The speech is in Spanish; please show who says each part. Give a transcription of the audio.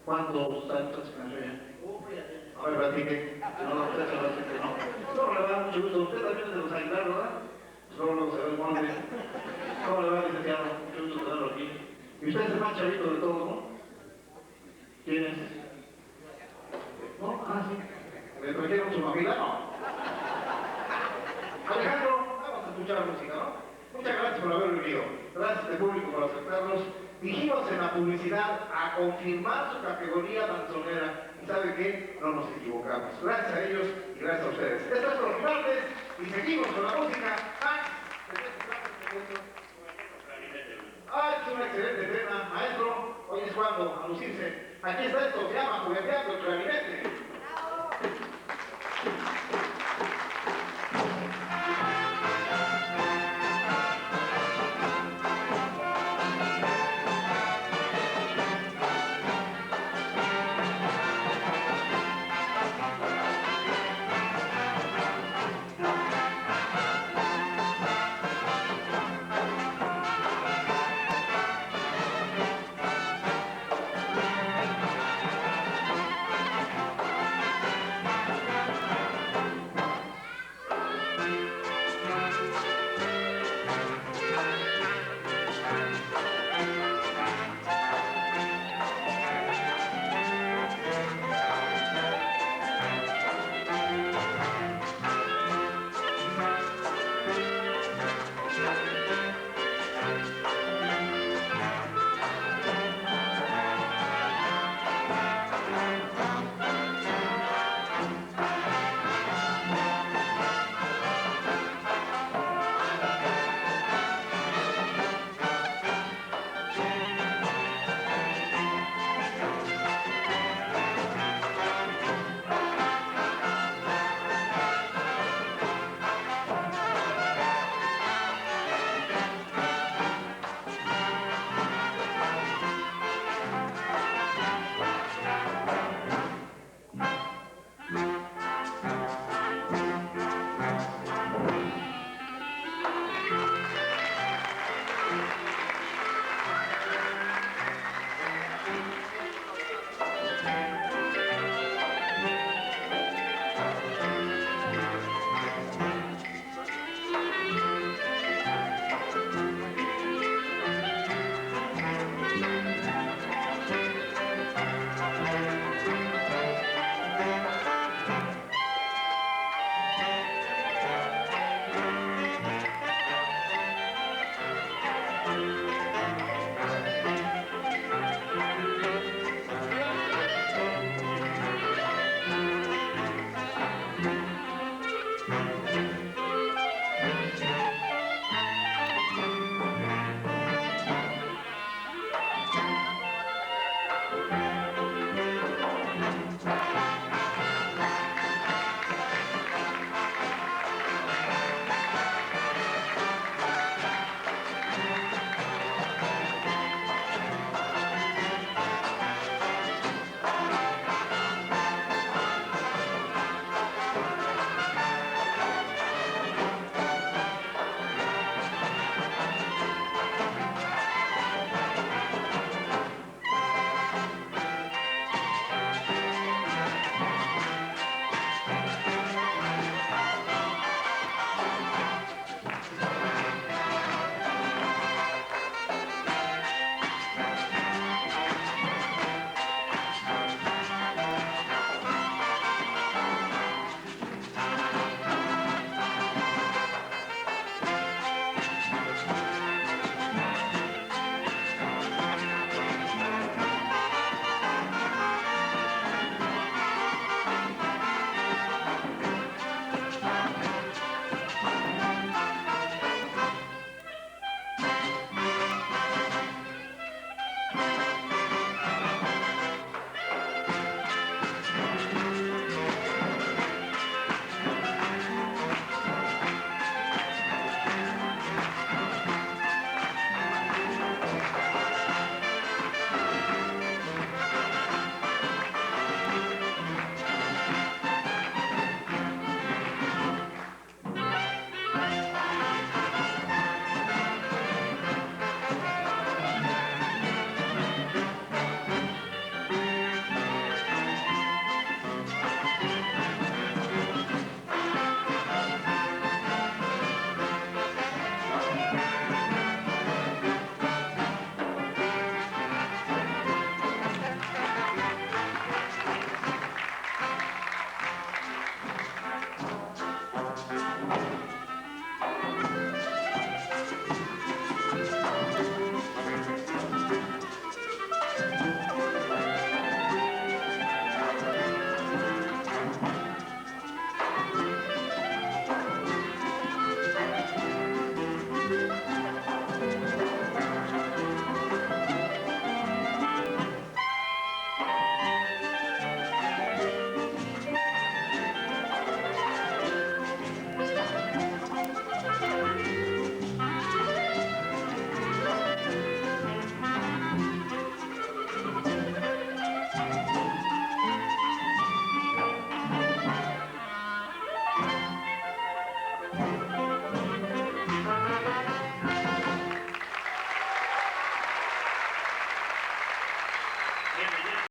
Speaker 1: ¿Cuántos años se canción ya? A ver, platique. No, usted se lo hace que no. No, le va mucho gusto. Usted también es de los Aguilar, ¿verdad? Pues luego se ve el monte. ¿Cómo le va, licenciado? Mucho gusto tenerlo aquí. Y usted es el más chavito de todos, ¿no? ¿Quién es? ¿No? Ah, sí. ¿Le trajeron su familia? No. Alejandro, vamos a escuchar música, ¿no? Muchas gracias por haber venido. Gracias al público por aceptarnos. Dijimos en la publicidad a confirmar su categoría danzonera. ¿Y sabe qué? No nos equivocamos. Gracias a ellos y gracias a ustedes. Esto es Los Gigantes y seguimos con la música. Es un excelente tema, maestro. Hoy es cuando a lucirse. Aquí está esto, se llama Jugueteando el Clarinete.